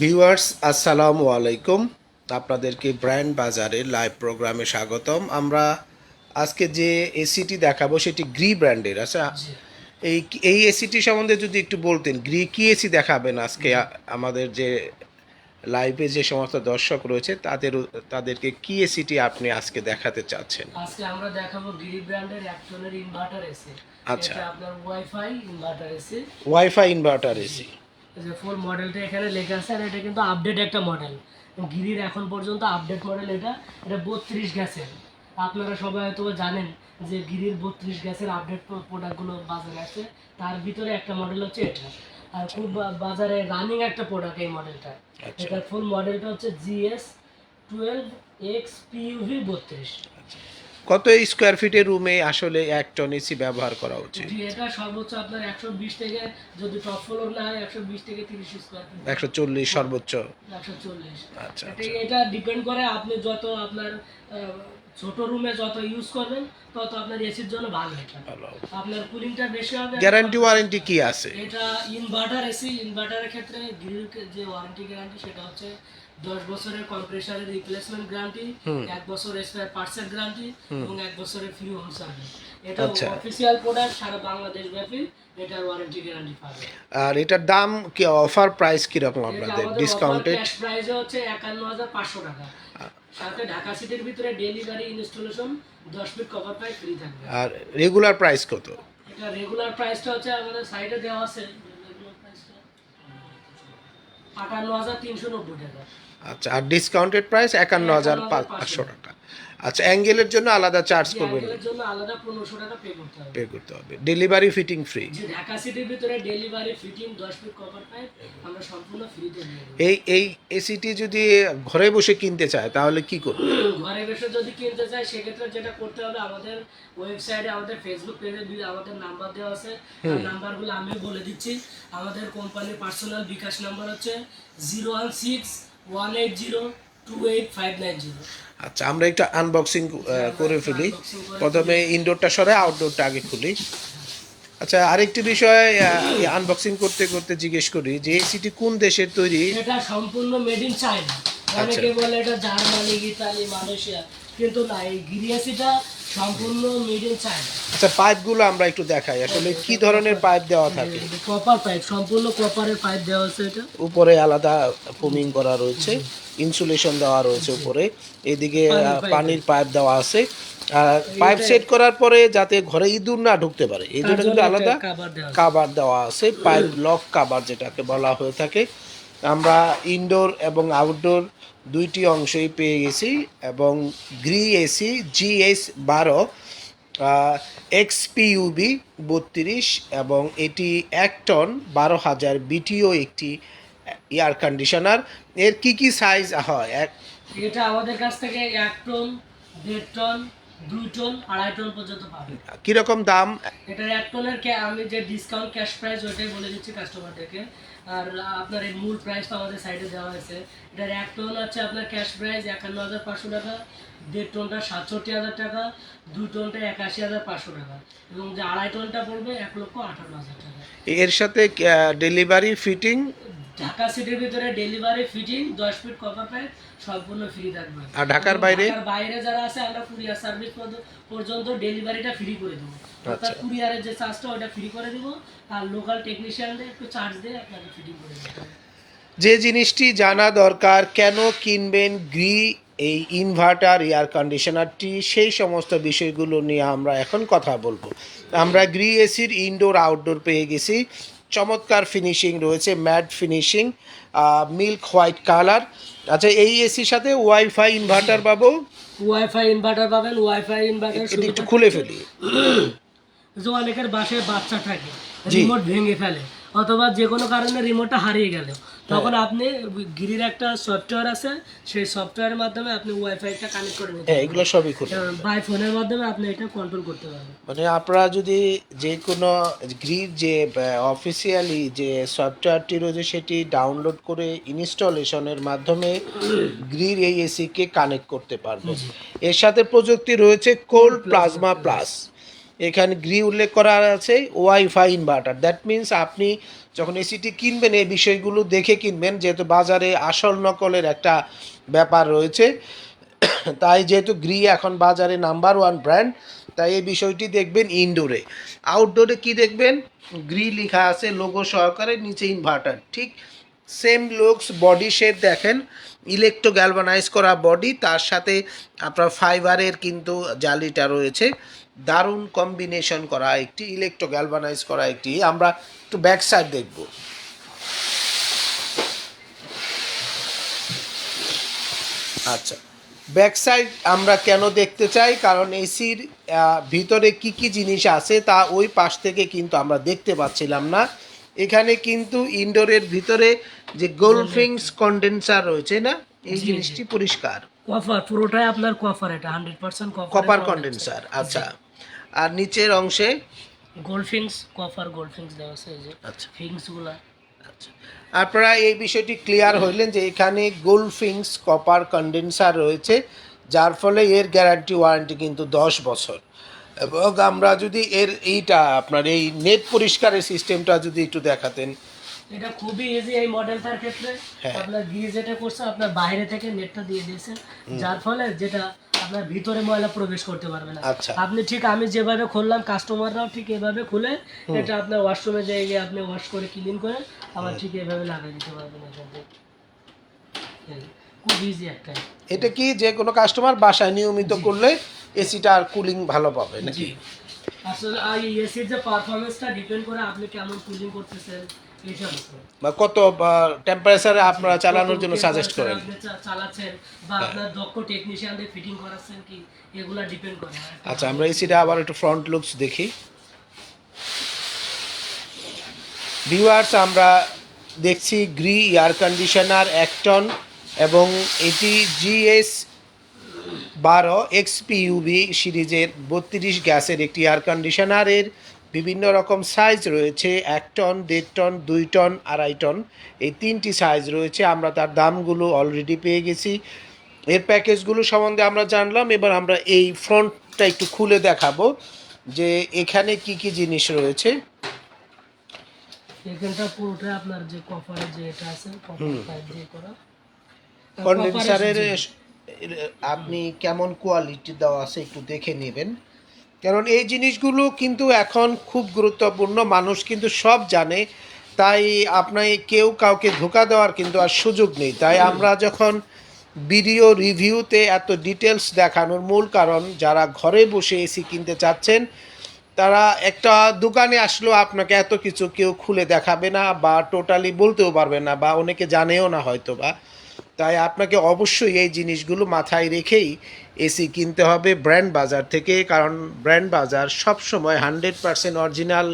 Viewers আসসালামু আলাইকুম, আপনাদেরকে ব্র্যান্ড বাজারের লাইভ প্রোগ্রামে স্বাগতম। আমরা আজকে যে এসিটি দেখাবো সেটি গ্রি ব্র্যান্ডের। আচ্ছা, এই এই এসিটি সম্বন্ধে যদি একটু বলতেন, গ্রি কি এসি দেখাবেন আজকে আমাদের যে লাইভে যে সমস্ত দর্শক রয়েছে তাদেরকে কি এসিটি আপনি আজকে দেখাতে চাচ্ছেন? আজকে আমরা দেখাবো গ্রি ব্র্যান্ডের একজনের ইনভার্টার এসি। আচ্ছা, এটা আপনার wifi inverter AC. Wifi inverter AC. এই যে ফুল মডেলটা এখানে লেখা আছে, আর এটা কিন্তু আপডেট একটা মডেল। গিরির এখন পর্যন্ত আপডেট মডেল এটা 32 গ্যাসের। আপনারা সবাই হয়তো জানেন যে গিরির 32 গ্যাসের আপডেট প্রোডাক্টগুলো বাজারে আছে, তার ভিতরে একটা মডেল হচ্ছে এটা। আর খুব বাজারে রানিং একটা প্রোডাক্ট এই মডেলটা। এটার ফুল মডেলটা হচ্ছে GS12XPUV32। কত স্কোয়ার ফিটের রুমে আসলে এক টন এসি ব্যবহার করা উচিত? এটা সর্বোচ্চ আপনার 120 থেকে, যদি টপ ফ্লোর না হয় 120 থেকে 30 স্কয়ার ফিট, 140 সর্বোচ্চ। 140। আচ্ছা, এটা ডিপেন্ড করে আপনি যত আপনার ছোট রুমে যত ইউজ করবেন তত আপনার এসির জন্য ভালো এটা। আপনার কুলিংটা বেশি হবে। গ্যারান্টি ওয়ারেন্টি কি আছে? এটা ইনভার্টার এসি। ইনভার্টারের ক্ষেত্রে গ্রিল যে ওয়ারেন্টি গ্যারান্টি সেটা হচ্ছে 10 বছরের কম্প্রেসারের রিপ্লেসমেন্ট গ্যারান্টি, 1 বছর স্পেয়ার পার্টসের গ্যারান্টি এবং 1 বছরের ফ্রি হোম সার্ভিস। এটা অফিশিয়াল প্রোডাক্ট, সারা বাংলাদেশ ব্যাপী এটার ওয়ারেন্টি গ্যারান্টি পাবে। আর এটার দাম কি, অফার প্রাইস কি রকম আপনাদের? ডিসকাউন্টেড ক্যাশ প্রাইসে হচ্ছে 51500 টাকা। সাথে ঢাকা সিটির ভিতরে delivery installation 10 fit cover pipe free থাকবে। আর রেগুলার প্রাইস কত? এটা রেগুলার প্রাইসটা হচ্ছে আমাদের সাইটে দেওয়া আছে, রেগুলার প্রাইসটা 58390 টাকা। আচ্ছা, আর ডিসকাউন্টেড প্রাইস 51500 টাকা। আচ্ছা, অ্যাঙ্গেলের জন্য আলাদা চার্জ করবেন? অ্যাঙ্গেলের জন্য আলাদা 1500 টাকা পে করতে হবে। Delivery fitting free? যে ঢাকা সিটির ভিতরে delivery fitting 10 fit cover pipe আমরা সম্পূর্ণ ফ্রিতে দিয়ে দেব। এই এসিটি যদি ঘরে বসে কিনতে চায় তাহলে কি করবে? ঘরে বসে যদি কিনতে চায় সেক্ষেত্রে যেটা করতে হবে, আমাদের ওয়েবসাইটে, আমাদের ফেসবুক পেজে আমাদের নাম্বার দেওয়া আছে। নাম্বারগুলো আমি বলে দিচ্ছি। আমাদের কোম্পানির পার্সোনাল বিকাশ নাম্বার হচ্ছে 016180285990। আচ্ছা, আমরা একটু আনবক্সিং করে ফেলি। প্রথমে ইনডোরটা সরে আউটডোরটা আগে খুলি। আচ্ছা, আরেকটি বিষয় আনবক্সিং করতে করতে জিজ্ঞেস করি যে এসিটি কোন দেশের তৈরি? এটা সম্পূর্ণ মেড ইন চায়না। অনেকে বলে এটা জার্মানি, ইতালি, মালয়েশিয়া, কিন্তু না, এই গ্রি এসিটা সম্পূর্ণ মেড ইন চায়না। আচ্ছা, পাইপগুলো আমরা একটু দেখাই, আসলে কি ধরনের পাইপ দেওয়া থাকে? কপার পাইপ, সম্পূর্ণ কপারের পাইপ দেওয়া আছে। এটা উপরে আলাদা ফোমিং করা রয়েছে, ইনসুলেশন দেওয়া রয়েছে উপরে, এদিকে পানির পাইপ দেওয়া আছে। আর পাইপ সেট করার পরে যাতে ঘরে ইঁদুর না ঢুকতে পারে এই জন্য কিন্তু আলাদা কাভার দেওয়া আছে, পাইপ লক কাভার যেটাকে বলা হয়ে থাকে। আমরা ইনডোর এবং আউটডোর দুইটি অংশই পেয়ে গেছি। এবং গ্রি এসি GS12XPUV32, এবং এটি 1 টন 12,000 BTU একটি এয়ার কন্ডিশনার। এর কি কি সাইজ হয়? এটা আমাদের কাছ থেকে 1 টন, 1.5 টন, 2 টন, 2.5 টন পর্যন্ত পাবেন। কিরকম দাম? এটার 1 টনের আমি যে ডিসকাউন্ট ক্যাশ প্রাইস ওইটাই বলে দিচ্ছি কাস্টমারদেরকে। আর আপনার এই মূল প্রাইসটা আমাদের সাইডে দেওয়া হয়েছে। এটার 1 টন হচ্ছে আপনার ক্যাশ প্রাইস 51500 টাকা, 1.5 টনটা 67000 টাকা, 2 টনটা 81500 টাকা, এবং যে 2.5 টনটা পড়বে 1,58,000 টাকা। এর সাথে ডেলিভারি ফিটিং, ঢাকা সিটির ভিতরে delivery fitting 10 fit cover pipe সম্পূর্ণ ফ্রি থাকবে। আর ঢাকার বাইরে যারা আছে আমরা কুরিয়ার সার্ভিস পর্যন্ত ডেলিভারিটা ফ্রি করে দেবো। অর্থাৎ কুরিয়ারের যে চার্জটা ওটা ফ্রি করে দেবো, আর লোকাল টেকনিশিয়ানদের একটু চার্জ দিয়ে আপনাকে ফিটিং করে দেবো। যে জিনিসটি জানা দরকার, কেন কিনবেন গ্রি এই ইনভার্টার এয়ার কন্ডিশনারটি, সেই সমস্ত বিষয়গুলো নিয়ে আমরা এখন কথা বলবো। আমরা গ্রি এসির ইনডোর আউটডোর পেয়ে গেছি। চমৎকার ফিনিশিং রয়েছে, mat finishing, milk white colour. আচ্ছা, এই এসির সাথে ওয়াইফাই ইনভার্টার পাবো? ওয়াইফাই ইনভার্টার পাবেন। ওয়াইফাই ইনভার্টার একটু খুলে ফেলি। যে অনেকের বাসায় বাচ্চা থাকে, রিমোট ভেঙে ফেলে অথবা যে কোনো কারণে রিমোটটা হারিয়ে গেল, তখন আপনি গ্রির একটা সফটওয়্যার আছে, সেই সফটওয়্যারের মাধ্যমে আপনি ওয়াইফাইটা কানেক্ট করে নিতে পারবেন। এগুলো সবই খুলে বাই ফোনের মাধ্যমে আপনি এটা কন্ট্রোল করতে পারবেন। মানে আপনারা যদি যে কোনো গ্রির যে অফিসিয়ালি যে সফটওয়্যারটি রয়েছে সেটি ডাউনলোড করে ইনস্টলেশনের মাধ্যমে গ্রির এই এসিকে কানেক্ট করতে পারবেন। এর সাথে প্রযুক্তি রয়েছে কোল্ড প্লাজমা প্লাস। এখানে গ্রি উল্লেখ করা আছে ওয়াইফাই ইনভার্টার। দ্যাট মিন্স আপনি যখন এসিটি কিনবেন এই বিষয়গুলো দেখে কিনবেন, যেহেতু বাজারে আসল নকলের একটা ব্যাপার রয়েছে। তাই যেহেতু গ্রি এখন বাজারে নাম্বার 1 ব্র্যান্ড, তাই এই বিষয়টি দেখবেন ইনডোরে। আউটডোরে কি দেখবেন, গ্রি লেখা আছে লোগো সহকারে, নিচে ইনভার্টার, ঠিক সেম লুকস। বডি শেপ দেখেন, ইলেকট্রো গ্যালভানাইজ করা বডি, তার সাথে আপনার ফাইবারের কিন্তু জালিটা রয়েছে। দারুণ কম্বিনেশন করা একটি ইলেকট্রো গ্যালভানাইজ করা একটি। আমরা একটু ব্যাক সাইড দেখব। আচ্ছা, ব্যাক সাইড আমরা কেন দেখতে চাই, কারণ এসির ভিতরে কি কি জিনিস আছে তা ওই পাশ থেকে কিন্তু আমরা দেখতে পাচ্ছিলাম না। এখানে কিন্তু ইনডোরের ভিতরে যে গোলফিংস কন্ডেন্সার রয়েছে না, এই জিনিসটি পরিষ্কার কপার, পুরোটাই আপনার কপার, এটা 100% কপার কন্ডেন্সার। আচ্ছা, আর নিচের অংশে গোল্ডফিংস, কপার গোল্ডফিংস দেওয়া আছে, এই যে আচ্ছা ফিংসগুলা। আচ্ছা, আপনারা এই বিষয়টি ক্লিয়ার হইলেন যে এখানে গোলফিংস কপার কন্ডেন্সার রয়েছে, যার ফলে এর গ্যারান্টি ওয়ারেন্টি কিন্তু 10 বছর। এবং আমরা যদি এইটা আপনার এই নেট পরিষ্কারের সিস্টেমটা যদি একটু দেখাতেন। এটা খুবই ইজি এই মডেলটার ক্ষেত্রে। আপনার গিয়ে যেটা করছে, আপনার বাইরে থেকে নেটটা দিয়ে দিয়েছে, যার ফলে যেটা আপনার ভিতরে ময়লা প্রবেশ করতে পারবে না। আচ্ছা, আপনি ঠিক আমি যেভাবে খুললাম, কাস্টমাররাও ঠিক এভাবে খুলে এটা আপনার ওয়াশরুমে গিয়ে আপনি ওয়াশ করে ক্লিন করে আবার ঠিক এভাবে লাগিয়ে দিতে পারবেন। খুব ইজি একটা। এটা কি যে কোনো কাস্টমার বাসায় নিয়মিত করলে এসিটা আর কুলিং ভালো পাবে নাকি? আসলে এই এসির যে পারফরম্যান্সটা ডিপেন্ড করে আপনি কেমন কুলিং করতেছেন, এইসব উপর, বা কত টেম্পারেচারে আপনারা চালানোর জন্য সাজেস্ট করেন চালাচ্ছেন, বা আপনার দক্ষ টেকনিশিয়ানদের ফিটিং করাচ্ছেন কি, এগুলা ডিপেন্ড করে। আচ্ছা, আমরা এসিটা আবার একটু ফ্রন্ট লুকস দেখি। ভিউয়ার্স, আমরা দেখছি গ্রি এয়ার কন্ডিশনার 1 টন, এবং এটি GS12XPUV সিরিজের 32 গ্যাসের একটি এয়ার কন্ডিশনারের বিভিন্ন রকম সাইজ রয়েছে। 1 টন, 1.5 টন, 2 টন, 2.5 টন, এই 3টি সাইজ রয়েছে। আমরা তার দামগুলো অলরেডি পেয়ে গেছি, এর প্যাকেজগুলো সম্বন্ধে আমরা জানলাম। এবার আমরা এই ফ্রন্টটা একটু খুলে দেখাবো যে এখানে কি কি জিনিস রয়েছে। এখানটা পুরোটা আপনার যে কপারের যে এটা আছে, কপার পাইপ দিয়ে করা কন্ডেন্সারের আপনি কেমন কোয়ালিটি দেওয়া আছে একটু দেখে নেবেন, কারণ এই জিনিসগুলো কিন্তু এখন খুব গুরুত্বপূর্ণ। মানুষ কিন্তু সব জানে, তাই আপনার কেউ কাউকে ধোঁকা দেওয়ার কিন্তু আর সুযোগ নেই। তাই আমরা যখন ভিডিও রিভিউতে এত ডিটেলস দেখানোর মূল কারণ, যারা ঘরে বসে এসি কিনতে চাচ্ছেন তারা একটা দোকানে আসলেও আপনাকে এত কিছু কেউ খুলে দেখাবে না, বা টোটালি বলতেও পারবে না, বা অনেকে জানেও না হয়তো বা। তাই আপনাকে অবশ্যই এই জিনিসগুলো মাথায় রেখেই এসি কিনতে হবে ব্র্যান্ড বাজার থেকে, কারণ ব্র্যান্ড বাজার সবসময় 100% অরিজিনাল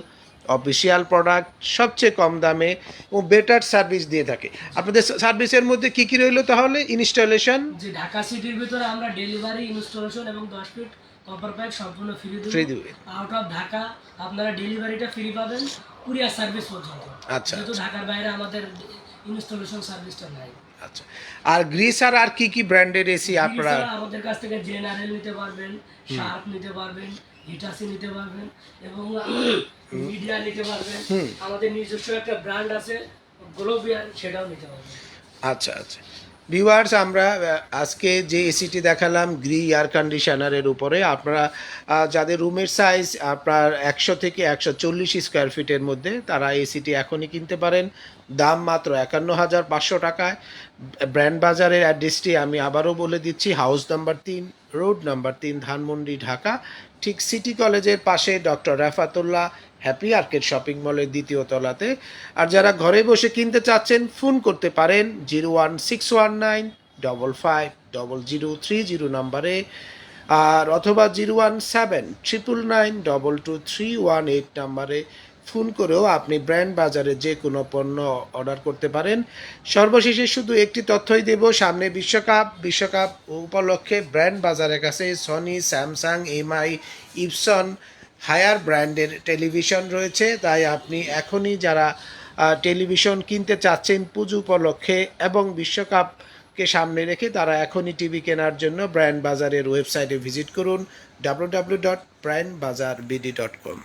অফিসিয়াল প্রোডাক্ট, সবচেয়ে কম দামে ও বেটার সার্ভিস দিয়ে থাকে। আপনাদের সার্ভিসের মধ্যে কী কী রইলো তাহলে? ইনস্টলেশন, যে ঢাকা সিটির ভিতরে আমরা ডেলিভারি, ইনস্টলেশন এবং 10 ফিট কপার পাইপ সম্পূর্ণ ফ্রি দেব। আউট অফ ঢাকা আপনারা ডেলিভারিটা ফ্রি পাবেন, কুরিয়ার সার্ভিস পর্যন্ত। আচ্ছা, যেহেতু ঢাকার বাইরে আমাদের ইনস্টলেশন সার্ভিসটা নাই। আচ্ছা, আর গ্রিসার আর কি কি ব্র্যান্ডের এসি আপনারা? আমাদের কাছ থেকে জেনারেল নিতে পারবেন, শার্প নিতে পারবেন, হিটাসি নিতে পারবেন, এবং মিডিয়া নিতে পারবেন। আমাদের নিজস্ব একটা ব্র্যান্ড আছে গ্লোবিয়ান, সেটাও নিতে পারবেন। আচ্ছা আচ্ছা, ভিউয়ার্স, আমরা আজকে যে এসিটি দেখালাম গ্রি এয়ার কন্ডিশনারের উপরে, আপনারা যাদের রুমের সাইজ আপনার 100 থেকে 140 স্কোয়ার ফিটের মধ্যে, তারা এসিটি এখনই কিনতে পারেন। দাম মাত্র 51,500 টাকায়। ব্র্যান্ড বাজারের অ্যাড্রেসটি আমি আবারও বলে দিচ্ছি, house number 3, road number 3, Dhanmondi, Dhaka, ঠিক সিটি কলেজের পাশে doctor Rafatullah happy arcade shopping মলের 2য় তলাতে। আর যারা ঘরে বসে কিনতে চাচ্ছেন, ফোন করতে পারেন 01619550030 নাম্বারে, আর অথবা 01799922318 নাম্বারে ফোন করেও আপনি ব্র্যান্ড বাজারে যে কোনো পণ্য অর্ডার করতে পারেন। সর্বশেষে শুধু একটি তথ্যই দেব, সামনে বিশ্বকাপ উপলক্ষে ব্র্যান্ড বাজারের কাছে Sony, Samsung, MI, Epson, Haier ব্র্যান্ডের টেলিভিশন রয়েছে। তাই আপনি এখনই যারা টেলিভিশন কিনতে চাচ্ছেন পুজো উপলক্ষে এবং বিশ্বকাপকে সামনে রেখে, তারা এখনই টিভি কেনার জন্য ব্র্যান্ড বাজারের ওয়েবসাইটে ভিজিট করুন www.brandbazarbd.com।